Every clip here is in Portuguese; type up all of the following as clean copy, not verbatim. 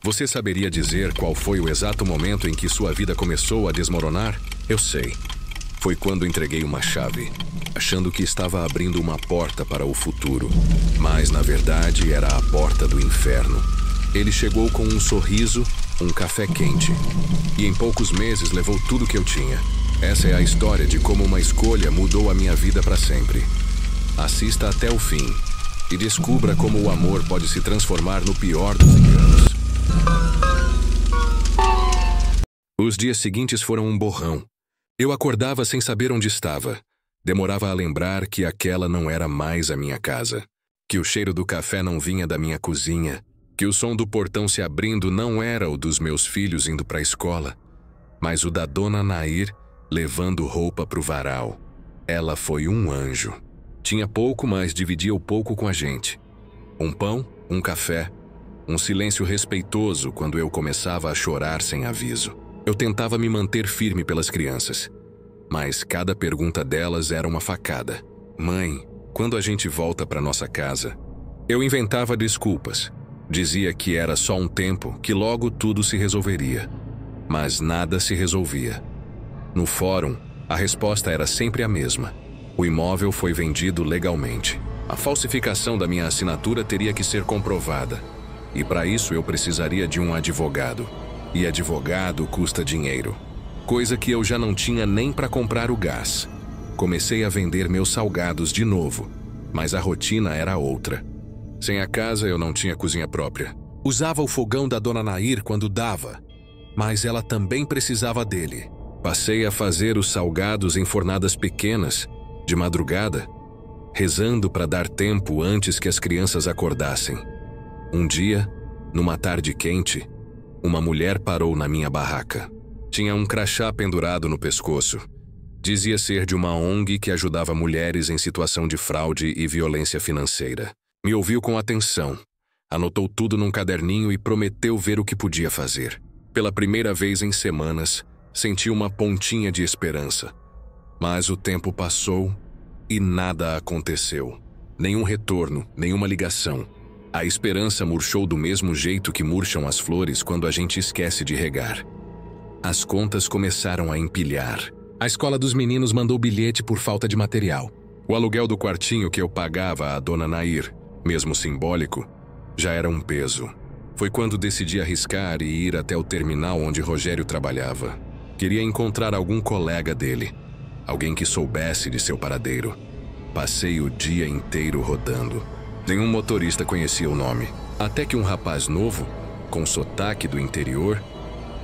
Você saberia dizer qual foi o exato momento em que sua vida começou a desmoronar? Eu sei. Foi quando entreguei uma chave, achando que estava abrindo uma porta para o futuro. Mas, na verdade, era a porta do inferno. Ele chegou com um sorriso, um café quente. E em poucos meses levou tudo que eu tinha. Essa é a história de como uma escolha mudou a minha vida para sempre. Assista até o fim e descubra como o amor pode se transformar no pior dos enganos. Os dias seguintes foram um borrão. Eu acordava sem saber onde estava. Demorava a lembrar que aquela não era mais a minha casa. Que o cheiro do café não vinha da minha cozinha. Que o som do portão se abrindo não era o dos meus filhos indo para a escola, mas o da dona Nair levando roupa para o varal. Ela foi um anjo. Tinha pouco, mas dividia o pouco com a gente. Um pão, um café, um silêncio respeitoso quando eu começava a chorar sem aviso. Eu tentava me manter firme pelas crianças, mas cada pergunta delas era uma facada. Mãe, quando a gente volta para nossa casa? Eu inventava desculpas. Dizia que era só um tempo, que logo tudo se resolveria. Mas nada se resolvia. No fórum, a resposta era sempre a mesma. O imóvel foi vendido legalmente. A falsificação da minha assinatura teria que ser comprovada. E para isso eu precisaria de um advogado. E advogado custa dinheiro. Coisa que eu já não tinha nem para comprar o gás. Comecei a vender meus salgados de novo, mas a rotina era outra. Sem a casa, eu não tinha cozinha própria. Usava o fogão da dona Nair quando dava, mas ela também precisava dele. Passei a fazer os salgados em fornadas pequenas, de madrugada, rezando para dar tempo antes que as crianças acordassem. Um dia, numa tarde quente, uma mulher parou na minha barraca. Tinha um crachá pendurado no pescoço. Dizia ser de uma ONG que ajudava mulheres em situação de fraude e violência financeira. Me ouviu com atenção, anotou tudo num caderninho e prometeu ver o que podia fazer. Pela primeira vez em semanas, senti uma pontinha de esperança. Mas o tempo passou e nada aconteceu. Nenhum retorno, nenhuma ligação. A esperança murchou do mesmo jeito que murcham as flores quando a gente esquece de regar. As contas começaram a empilhar. A escola dos meninos mandou bilhete por falta de material. O aluguel do quartinho que eu pagava à dona Nair, mesmo simbólico, já era um peso. Foi quando decidi arriscar e ir até o terminal onde Rogério trabalhava. Queria encontrar algum colega dele, alguém que soubesse de seu paradeiro. Passei o dia inteiro rodando. Nenhum motorista conhecia o nome. Até que um rapaz novo, com sotaque do interior,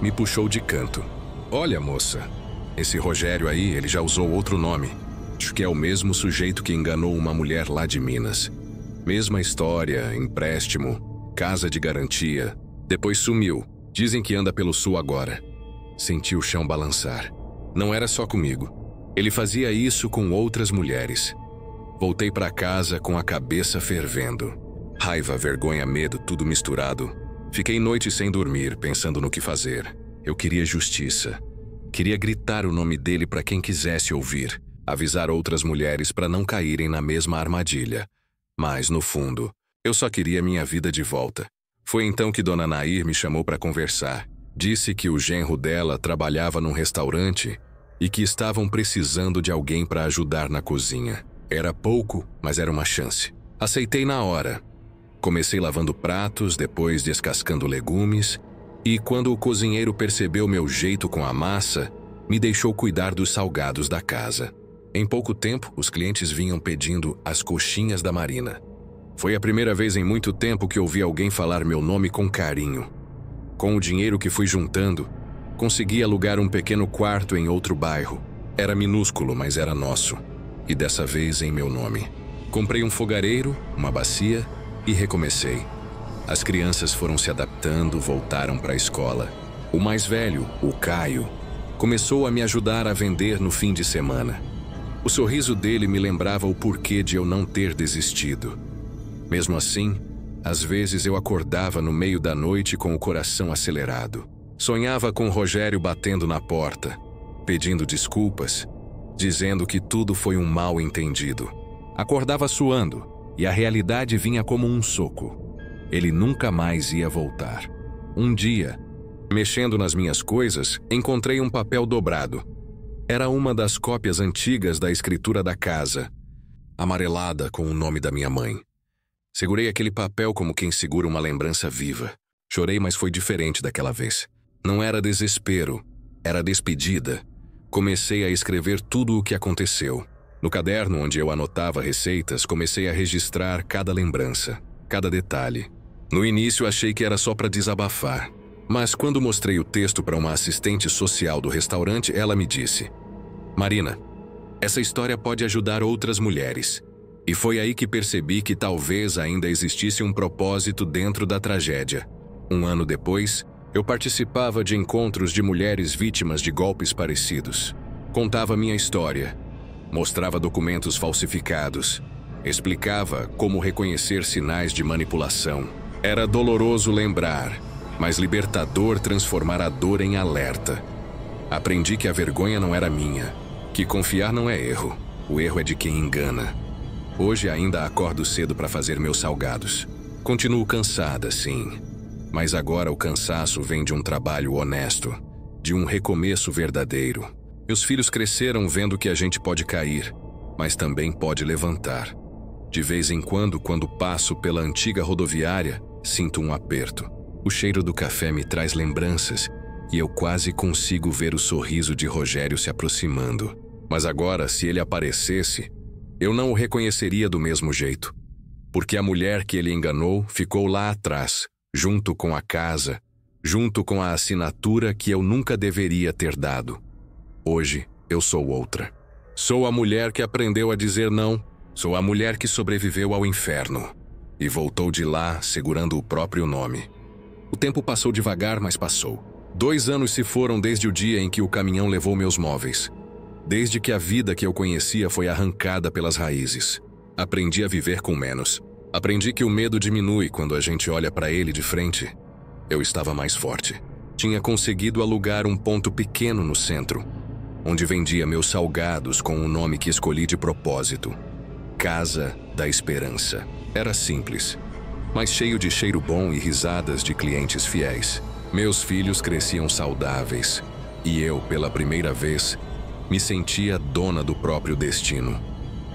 me puxou de canto. Olha, moça, esse Rogério aí, ele já usou outro nome. Acho que é o mesmo sujeito que enganou uma mulher lá de Minas. Mesma história, empréstimo, casa de garantia. Depois sumiu. Dizem que anda pelo sul agora. Senti o chão balançar. Não era só comigo. Ele fazia isso com outras mulheres. Voltei para casa com a cabeça fervendo. Raiva, vergonha, medo, tudo misturado. Fiquei noites sem dormir, pensando no que fazer. Eu queria justiça. Queria gritar o nome dele para quem quisesse ouvir. Avisar outras mulheres para não caírem na mesma armadilha. Mas, no fundo, eu só queria minha vida de volta. Foi então que dona Nair me chamou para conversar. Disse que o genro dela trabalhava num restaurante e que estavam precisando de alguém para ajudar na cozinha. Era pouco, mas era uma chance. Aceitei na hora. Comecei lavando pratos, depois descascando legumes, e quando o cozinheiro percebeu meu jeito com a massa, me deixou cuidar dos salgados da casa. Em pouco tempo, os clientes vinham pedindo as coxinhas da Marina. Foi a primeira vez em muito tempo que ouvi alguém falar meu nome com carinho. Com o dinheiro que fui juntando, consegui alugar um pequeno quarto em outro bairro. Era minúsculo, mas era nosso. E dessa vez em meu nome. Comprei um fogareiro, uma bacia e recomecei. As crianças foram se adaptando, voltaram para a escola. O mais velho, o Caio, começou a me ajudar a vender no fim de semana. O sorriso dele me lembrava o porquê de eu não ter desistido. Mesmo assim, às vezes eu acordava no meio da noite com o coração acelerado. Sonhava com Rogério batendo na porta, pedindo desculpas, dizendo que tudo foi um mal-entendido. Acordava suando, e a realidade vinha como um soco. Ele nunca mais ia voltar. um dia, mexendo nas minhas coisas, encontrei um papel dobrado. Era uma das cópias antigas da escritura da casa, amarelada com o nome da minha mãe. Segurei aquele papel como quem segura uma lembrança viva. Chorei, mas foi diferente daquela vez. Não era desespero, era despedida. Comecei a escrever tudo o que aconteceu. No caderno onde eu anotava receitas, comecei a registrar cada lembrança, cada detalhe. No início achei que era só para desabafar, mas quando mostrei o texto para uma assistente social do restaurante, ela me disse: Marina, essa história pode ajudar outras mulheres. E foi aí que percebi que talvez ainda existisse um propósito dentro da tragédia. Um ano depois, eu participava de encontros de mulheres vítimas de golpes parecidos. Contava minha história, mostrava documentos falsificados, explicava como reconhecer sinais de manipulação. Era doloroso lembrar, mas libertador transformar a dor em alerta. Aprendi que a vergonha não era minha, que confiar não é erro, o erro é de quem engana. Hoje ainda acordo cedo para fazer meus salgados. Continuo cansada, sim, mas agora o cansaço vem de um trabalho honesto, de um recomeço verdadeiro. Meus filhos cresceram vendo que a gente pode cair, mas também pode levantar. De vez em quando passo pela antiga rodoviária, sinto um aperto. O cheiro do café me traz lembranças e eu quase consigo ver o sorriso de Rogério se aproximando. Mas agora, se ele aparecesse, eu não o reconheceria do mesmo jeito, porque a mulher que ele enganou ficou lá atrás, junto com a casa, junto com a assinatura que eu nunca deveria ter dado. Hoje, eu sou outra. Sou a mulher que aprendeu a dizer não, sou a mulher que sobreviveu ao inferno e voltou de lá segurando o próprio nome. O tempo passou devagar, mas passou. 2 anos se foram desde o dia em que o caminhão levou meus móveis. Desde que a vida que eu conhecia foi arrancada pelas raízes. Aprendi a viver com menos. Aprendi que o medo diminui quando a gente olha para ele de frente. Eu estava mais forte. Tinha conseguido alugar um ponto pequeno no centro, onde vendia meus salgados com um nome que escolhi de propósito: Casa da Esperança. Era simples, mas cheio de cheiro bom e risadas de clientes fiéis. Meus filhos cresciam saudáveis e eu, pela primeira vez, me sentia dona do próprio destino.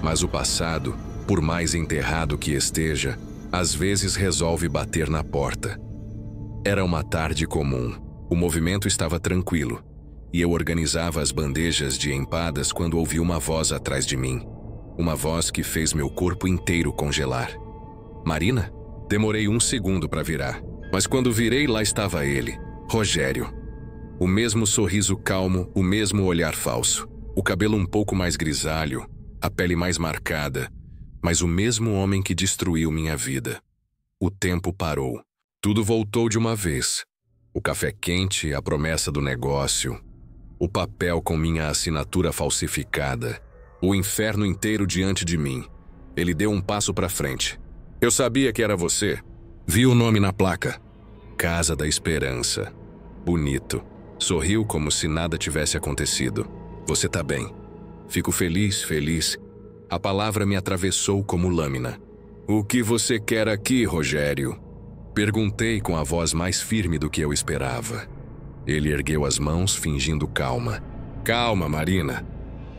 Mas o passado, por mais enterrado que esteja, às vezes resolve bater na porta. Era uma tarde comum. O movimento estava tranquilo e eu organizava as bandejas de empadas quando ouvi uma voz atrás de mim. Uma voz que fez meu corpo inteiro congelar. Marina? Demorei 1 segundo para virar, mas quando virei, lá estava ele, Rogério. O mesmo sorriso calmo, o mesmo olhar falso. O cabelo um pouco mais grisalho, a pele mais marcada, mas o mesmo homem que destruiu minha vida. O tempo parou. Tudo voltou de uma vez. O café quente, a promessa do negócio, o papel com minha assinatura falsificada, o inferno inteiro diante de mim. Ele deu um passo para frente. Eu sabia que era você. Vi o nome na placa. Casa da Esperança. Bonito. Sorriu como se nada tivesse acontecido. Você tá bem. Fico feliz, feliz. A palavra me atravessou como lâmina. O que você quer aqui, Rogério? Perguntei com a voz mais firme do que eu esperava. Ele ergueu as mãos, fingindo calma. Calma, Marina.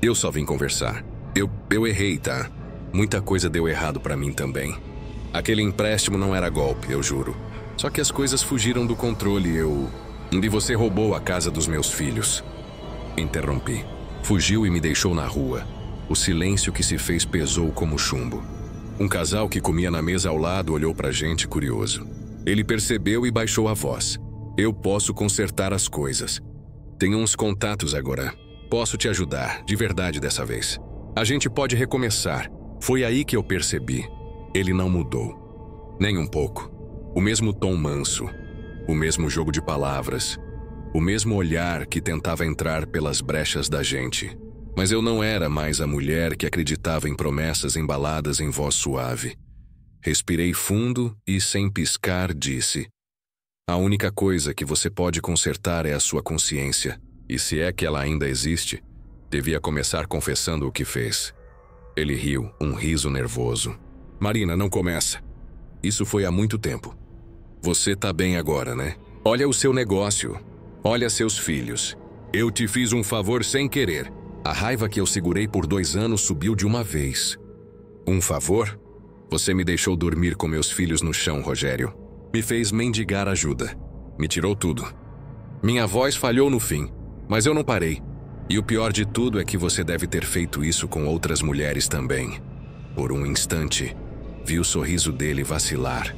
Eu só vim conversar. Eu errei, tá? Muita coisa deu errado pra mim também. Aquele empréstimo não era golpe, eu juro. Só que as coisas fugiram do controle, E você roubou a casa dos meus filhos. Interrompi. Fugiu e me deixou na rua. O silêncio que se fez pesou como chumbo. Um casal que comia na mesa ao lado olhou pra gente curioso. Ele percebeu e baixou a voz. Eu posso consertar as coisas. Tenho uns contatos agora. Posso te ajudar, de verdade dessa vez. A gente pode recomeçar. Foi aí que eu percebi. Ele não mudou. Nem um pouco. O mesmo tom manso. O mesmo jogo de palavras. O mesmo olhar que tentava entrar pelas brechas da gente. Mas eu não era mais a mulher que acreditava em promessas embaladas em voz suave. Respirei fundo e, sem piscar, disse: a única coisa que você pode consertar é a sua consciência. E se é que ela ainda existe, devia começar confessando o que fez. Ele riu, um riso nervoso. Marina, não começa. Isso foi há muito tempo. Você tá bem agora, né? Olha o seu negócio. Olha seus filhos. Eu te fiz um favor sem querer. A raiva que eu segurei por 2 anos subiu de uma vez. Um favor? Você me deixou dormir com meus filhos no chão, Rogério. Me fez mendigar ajuda. Me tirou tudo. Minha voz falhou no fim, mas eu não parei. E o pior de tudo é que você deve ter feito isso com outras mulheres também. Por um instante, vi o sorriso dele vacilar.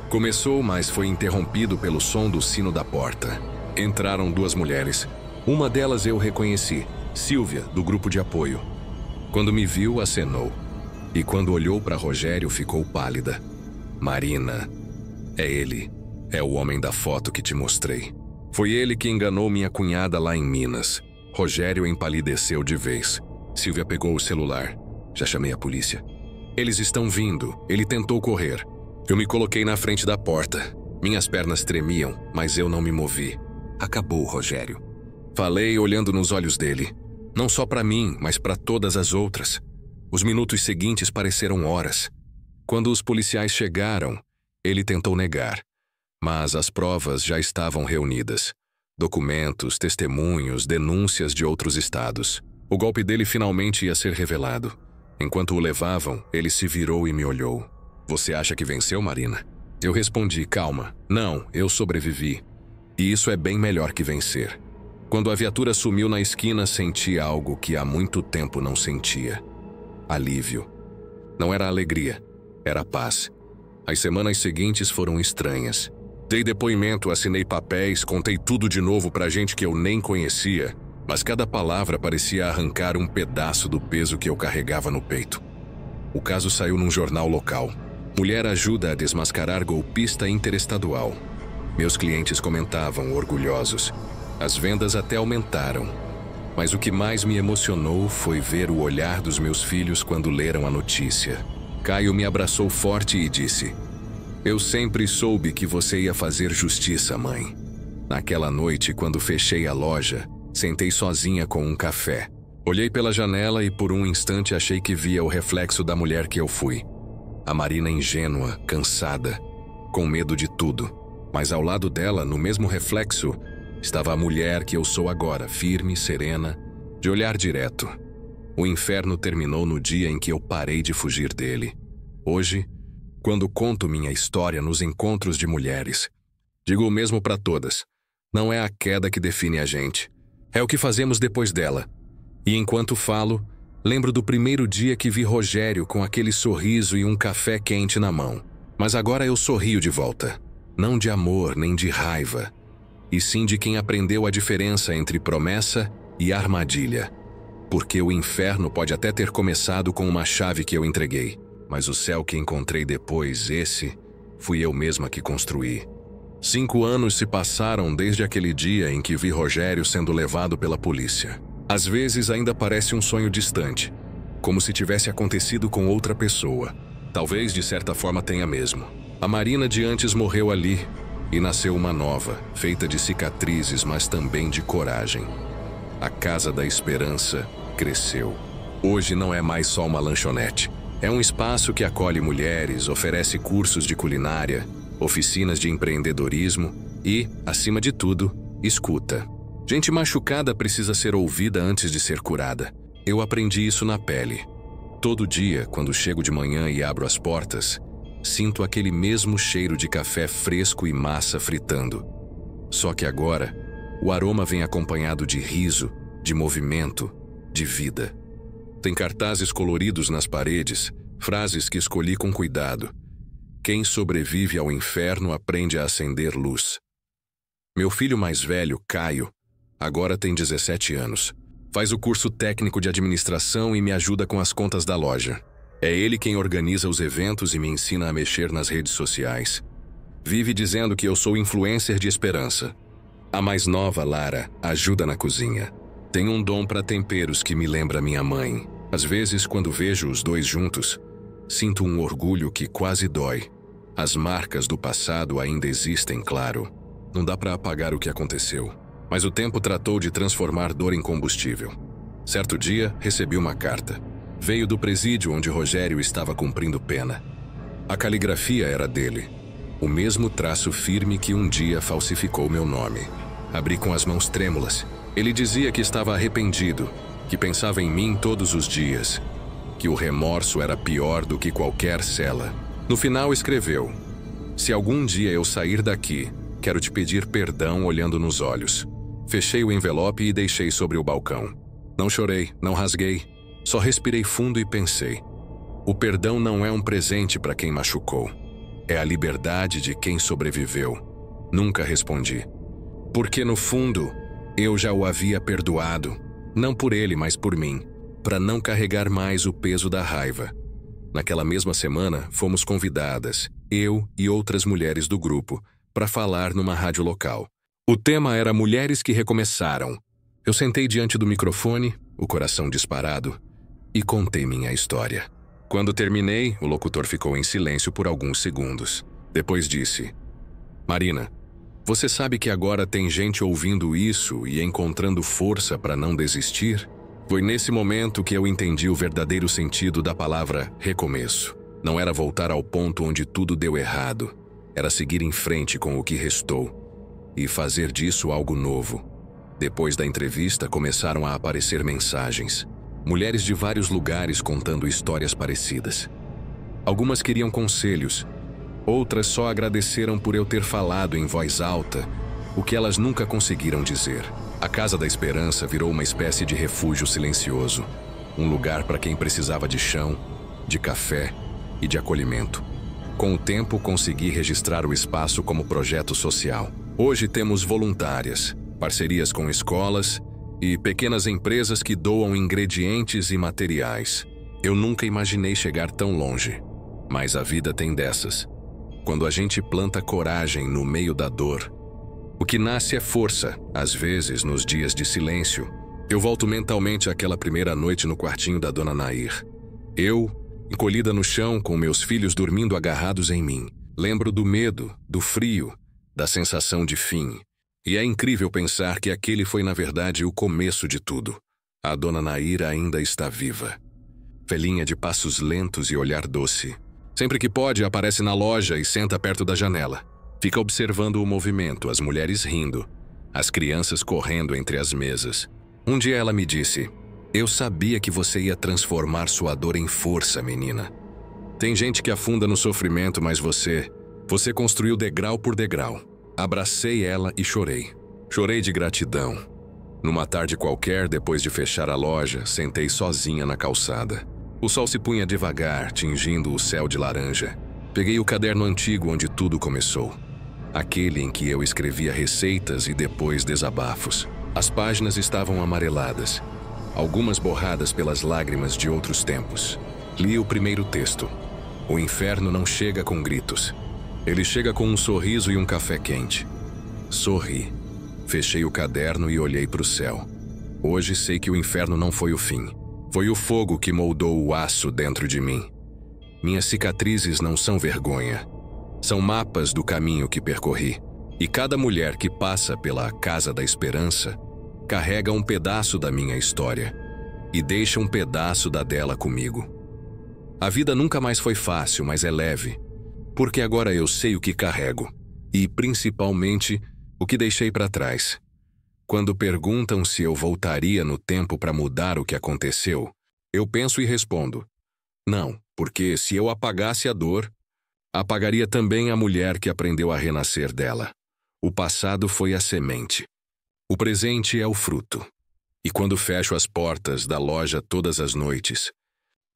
Começou, mas foi interrompido pelo som do sino da porta. Entraram 2 mulheres. Uma delas eu reconheci, Silvia, do grupo de apoio. Quando me viu, acenou. E quando olhou para Rogério, ficou pálida. Marina, é ele. É o homem da foto que te mostrei. Foi ele que enganou minha cunhada lá em Minas. Rogério empalideceu de vez. Silvia pegou o celular. Já chamei a polícia. Eles estão vindo. Ele tentou correr. Eu me coloquei na frente da porta. Minhas pernas tremiam, mas eu não me movi. Acabou, Rogério. Falei olhando nos olhos dele. Não só para mim, mas para todas as outras. Os minutos seguintes pareceram horas. Quando os policiais chegaram, ele tentou negar. Mas as provas já estavam reunidas. Documentos, testemunhos, denúncias de outros estados. O golpe dele finalmente ia ser revelado. Enquanto o levavam, ele se virou e me olhou. Você acha que venceu, Marina? Eu respondi, calma. Não, eu sobrevivi. E isso é bem melhor que vencer. Quando a viatura sumiu na esquina, senti algo que há muito tempo não sentia. Alívio. Não era alegria, era paz. As semanas seguintes foram estranhas. Dei depoimento, assinei papéis, contei tudo de novo pra gente que eu nem conhecia, mas cada palavra parecia arrancar um pedaço do peso que eu carregava no peito. O caso saiu num jornal local. Mulher ajuda a desmascarar golpista interestadual. Meus clientes comentavam, orgulhosos. As vendas até aumentaram. Mas o que mais me emocionou foi ver o olhar dos meus filhos quando leram a notícia. Caio me abraçou forte e disse: Eu sempre soube que você ia fazer justiça, mãe. Naquela noite, quando fechei a loja, sentei sozinha com um café. Olhei pela janela e por um instante achei que via o reflexo da mulher que eu fui. A Marina ingênua, cansada, com medo de tudo. Mas ao lado dela, no mesmo reflexo, estava a mulher que eu sou agora, firme, serena, de olhar direto. O inferno terminou no dia em que eu parei de fugir dele. Hoje, quando conto minha história nos encontros de mulheres, digo o mesmo para todas. Não é a queda que define a gente. É o que fazemos depois dela. E enquanto falo, lembro do primeiro dia que vi Rogério com aquele sorriso e um café quente na mão. Mas agora eu sorrio de volta. Não de amor nem de raiva, e sim de quem aprendeu a diferença entre promessa e armadilha. Porque o inferno pode até ter começado com uma chave que eu entreguei, mas o céu que encontrei depois, esse, fui eu mesma que construí. 5 anos se passaram desde aquele dia em que vi Rogério sendo levado pela polícia. Às vezes ainda parece um sonho distante, como se tivesse acontecido com outra pessoa. Talvez de certa forma tenha mesmo. A Marina de antes morreu ali, e nasceu uma nova, feita de cicatrizes, mas também de coragem. A Casa da Esperança cresceu. Hoje não é mais só uma lanchonete. É um espaço que acolhe mulheres, oferece cursos de culinária, oficinas de empreendedorismo e, acima de tudo, escuta. Gente machucada precisa ser ouvida antes de ser curada. Eu aprendi isso na pele. Todo dia, quando chego de manhã e abro as portas, sinto aquele mesmo cheiro de café fresco e massa fritando. Só que agora, o aroma vem acompanhado de riso, de movimento, de vida. Tem cartazes coloridos nas paredes, frases que escolhi com cuidado. Quem sobrevive ao inferno aprende a acender luz. Meu filho mais velho, Caio, agora tem 17 anos. Faz o curso técnico de administração e me ajuda com as contas da loja. É ele quem organiza os eventos e me ensina a mexer nas redes sociais. Vive dizendo que eu sou influencer de esperança. A mais nova, Lara, ajuda na cozinha. Tem um dom para temperos que me lembra minha mãe. Às vezes, quando vejo os dois juntos, sinto um orgulho que quase dói. As marcas do passado ainda existem, claro. Não dá para apagar o que aconteceu. Mas o tempo tratou de transformar dor em combustível. Certo dia, recebi uma carta. Veio do presídio onde Rogério estava cumprindo pena. A caligrafia era dele. O mesmo traço firme que um dia falsificou meu nome. Abri com as mãos trêmulas. Ele dizia que estava arrependido, que pensava em mim todos os dias, que o remorso era pior do que qualquer cela. No final escreveu: se algum dia eu sair daqui, quero te pedir perdão olhando nos olhos. Fechei o envelope e deixei sobre o balcão. Não chorei, não rasguei, só respirei fundo e pensei: o perdão não é um presente para quem machucou. É a liberdade de quem sobreviveu. Nunca respondi. Porque no fundo, eu já o havia perdoado, não por ele, mas por mim, para não carregar mais o peso da raiva. Naquela mesma semana, fomos convidadas, eu e outras mulheres do grupo, para falar numa rádio local. O tema era Mulheres que Recomeçaram. Eu sentei diante do microfone, o coração disparado, e contei minha história. Quando terminei, o locutor ficou em silêncio por alguns segundos. Depois disse: Marina, você sabe que agora tem gente ouvindo isso e encontrando força para não desistir? Foi nesse momento que eu entendi o verdadeiro sentido da palavra recomeço. Não era voltar ao ponto onde tudo deu errado. Era seguir em frente com o que restou e fazer disso algo novo. Depois da entrevista, começaram a aparecer mensagens. Mulheres de vários lugares contando histórias parecidas. Algumas queriam conselhos. Outras só agradeceram por eu ter falado em voz alta o que elas nunca conseguiram dizer. A Casa da Esperança virou uma espécie de refúgio silencioso. Um lugar para quem precisava de chão, de café e de acolhimento. Com o tempo, consegui registrar o espaço como projeto social. Hoje temos voluntárias, parcerias com escolas e pequenas empresas que doam ingredientes e materiais. Eu nunca imaginei chegar tão longe, mas a vida tem dessas. Quando a gente planta coragem no meio da dor, o que nasce é força, às vezes nos dias de silêncio. Eu volto mentalmente àquela primeira noite no quartinho da dona Nair. Eu, encolhida no chão com meus filhos dormindo agarrados em mim. Lembro do medo, do frio, da sensação de fim. E é incrível pensar que aquele foi na verdade o começo de tudo. A dona Nair ainda está viva. Velhinha de passos lentos e olhar doce. Sempre que pode, aparece na loja e senta perto da janela. Fica observando o movimento, as mulheres rindo, as crianças correndo entre as mesas. Um dia ela me disse: eu sabia que você ia transformar sua dor em força, menina. Tem gente que afunda no sofrimento, mas você construiu degrau por degrau. Abracei ela e chorei. Chorei de gratidão. Numa tarde qualquer, depois de fechar a loja, sentei sozinha na calçada. O sol se punha devagar, tingindo o céu de laranja. Peguei o caderno antigo onde tudo começou. Aquele em que eu escrevia receitas e depois desabafos. As páginas estavam amareladas, algumas borradas pelas lágrimas de outros tempos. Li o primeiro texto. O inferno não chega com gritos. Ele chega com um sorriso e um café quente. Sorri. Fechei o caderno e olhei para o céu. Hoje sei que o inferno não foi o fim. Foi o fogo que moldou o aço dentro de mim. Minhas cicatrizes não são vergonha. São mapas do caminho que percorri. E cada mulher que passa pela Casa da Esperança carrega um pedaço da minha história e deixa um pedaço da dela comigo. A vida nunca mais foi fácil, mas é leve, porque agora eu sei o que carrego e, principalmente, o que deixei para trás. Quando perguntam se eu voltaria no tempo para mudar o que aconteceu, eu penso e respondo: não, porque se eu apagasse a dor, apagaria também a mulher que aprendeu a renascer dela. O passado foi a semente. O presente é o fruto. E quando fecho as portas da loja todas as noites,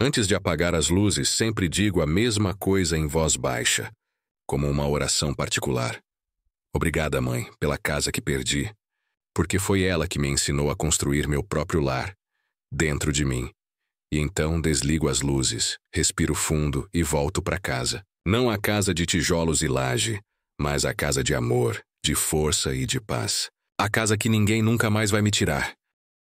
antes de apagar as luzes, sempre digo a mesma coisa em voz baixa, como uma oração particular. Obrigada, mãe, pela casa que perdi, porque foi ela que me ensinou a construir meu próprio lar, dentro de mim. E então desligo as luzes, respiro fundo e volto para casa. Não a casa de tijolos e laje, mas a casa de amor, de força e de paz. A casa que ninguém nunca mais vai me tirar.